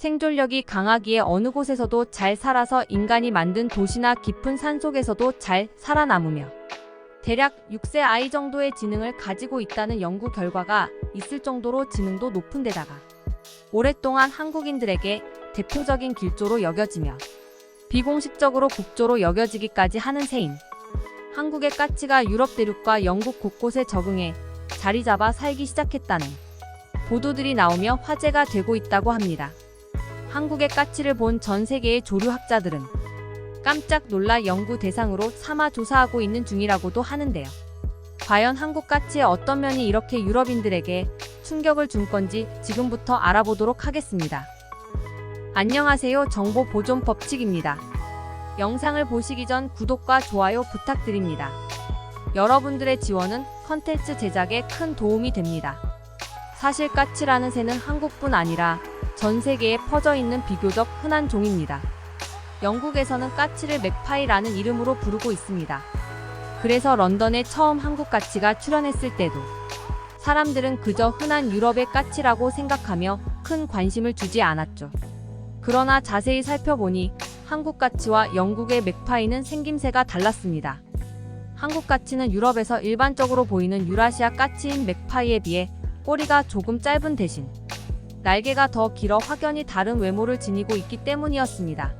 생존력이 강하기에 어느 곳에서도 잘 살아서 인간이 만든 도시나 깊은 산속에서도 잘 살아남으며 대략 6세 아이 정도의 지능을 가지고 있다는 연구 결과가 있을 정도로 지능도 높은 데다가 오랫동안 한국인들에게 대표적인 길조로 여겨지며 비공식적으로 국조로 여겨지기까지 하는 새인 한국의 까치가 유럽 대륙과 영국 곳곳에 적응해 자리 잡아 살기 시작했다는 보도들이 나오며 화제가 되고 있다고 합니다. 한국의 까치를 본 전 세계의 조류학자들은 깜짝 놀라 연구 대상으로 삼아 조사하고 있는 중이라고도 하는데요. 과연 한국 까치의 어떤 면이 이렇게 유럽인들에게 충격을 준 건지 지금부터 알아보도록 하겠습니다. 안녕하세요. 정보보존법칙입니다. 영상을 보시기 전 구독과 좋아요 부탁드립니다. 여러분들의 지원은 컨텐츠 제작에 큰 도움이 됩니다. 사실 까치라는 새는 한국뿐 아니라 전 세계에 퍼져 있는 비교적 흔한 종입니다. 영국에서는 까치를 맥파이라는 이름으로 부르고 있습니다. 그래서 런던에 처음 한국 까치가 출현했을 때도 사람들은 그저 흔한 유럽의 까치라고 생각하며 큰 관심을 주지 않았죠. 그러나 자세히 살펴보니 한국 까치와 영국의 맥파이는 생김새가 달랐습니다. 한국 까치는 유럽에서 일반적으로 보이는 유라시아 까치인 맥파이에 비해 꼬리가 조금 짧은 대신 날개가 더 길어 확연히 다른 외모를 지니고 있기 때문이었습니다.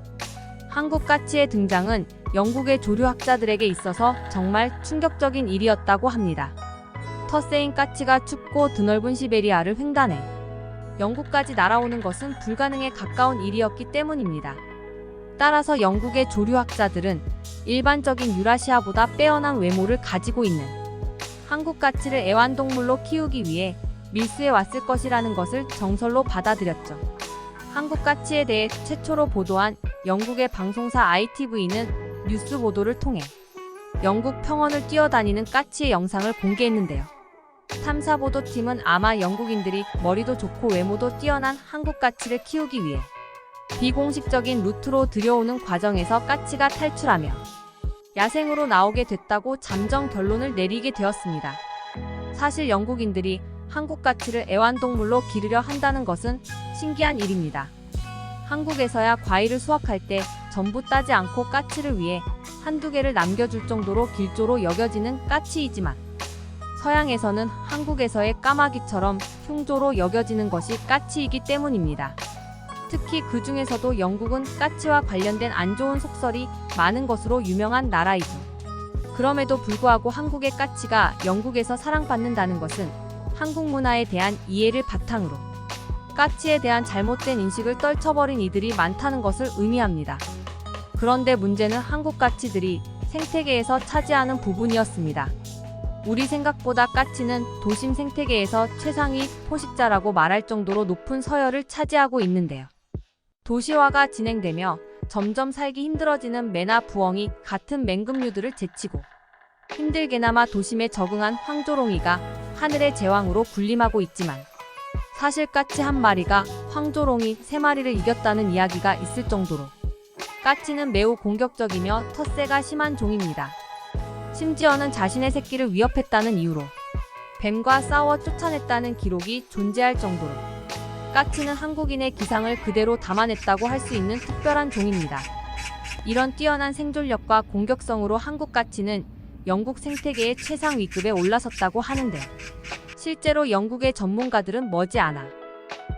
한국 까치의 등장은 영국의 조류학자들에게 있어서 정말 충격적인 일이었다고 합니다. 텃세인 까치가 춥고 드넓은 시베리아를 횡단해 영국까지 날아오는 것은 불가능에 가까운 일이었기 때문입니다. 따라서 영국의 조류학자들은 일반적인 유라시아보다 빼어난 외모를 가지고 있는 한국 까치를 애완동물로 키우기 위해 밀수해 왔을 것이라는 것을 정설로 받아들였죠. 한국 까치에 대해 최초로 보도한 영국의 방송사 ITV는 뉴스 보도를 통해 영국 평원을 뛰어다니는 까치의 영상을 공개했는데요. 탐사보도팀은 아마 영국인들이 머리도 좋고 외모도 뛰어난 한국 까치를 키우기 위해 비공식적인 루트로 들여오는 과정에서 까치가 탈출하며 야생으로 나오게 됐다고 잠정 결론을 내리게 되었습니다. 사실 영국인들이 한국 까치를 애완동물로 기르려 한다는 것은 신기한 일입니다. 한국에서야 과일을 수확할 때 전부 따지 않고 까치를 위해 한두 개를 남겨줄 정도로 길조로 여겨지는 까치이지만 서양에서는 한국에서의 까마귀처럼 흉조로 여겨지는 것이 까치이기 때문입니다. 특히 그 중에서도 영국은 까치와 관련된 안 좋은 속설이 많은 것으로 유명한 나라이죠. 그럼에도 불구하고 한국의 까치가 영국에서 사랑받는다는 것은 한국 문화에 대한 이해를 바탕으로 까치에 대한 잘못된 인식을 떨쳐버린 이들이 많다는 것을 의미합니다. 그런데 문제는 한국 까치들이 생태계에서 차지하는 부분이었습니다. 우리 생각보다 까치는 도심 생태계에서 최상위 포식자라고 말할 정도로 높은 서열을 차지하고 있는데요. 도시화가 진행되며 점점 살기 힘들어지는 매나 부엉이 같은 맹금류들을 제치고 힘들게나마 도심에 적응한 황조롱이가 하늘의 제왕으로 군림하고 있지만 사실 까치 한 마리가 황조롱이 3마리를 이겼다는 이야기가 있을 정도로 까치는 매우 공격적이며 텃세가 심한 종입니다. 심지어는 자신의 새끼를 위협했다는 이유로 뱀과 싸워 쫓아냈다는 기록이 존재할 정도로 까치는 한국인의 기상을 그대로 담아냈다고 할 수 있는 특별한 종입니다. 이런 뛰어난 생존력과 공격성으로 한국 까치는 영국 생태계의 최상 위급에 올라섰다고 하는데 실제로 영국의 전문가들은 머지않아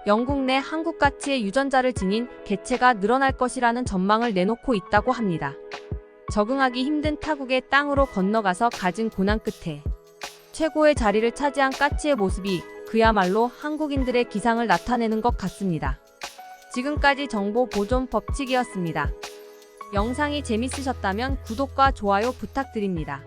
영국 내 한국 까치의 유전자를 지닌 개체가 늘어날 것이라는 전망을 내놓고 있다고 합니다. 적응하기 힘든 타국의 땅으로 건너가서 갖은 고난 끝에 최고의 자리를 차지한 까치의 모습이 그야말로 한국인들의 기상을 나타내는 것 같습니다. 지금까지 정보보존법칙이었습니다. 영상이 재밌으셨다면 구독과 좋아요 부탁드립니다.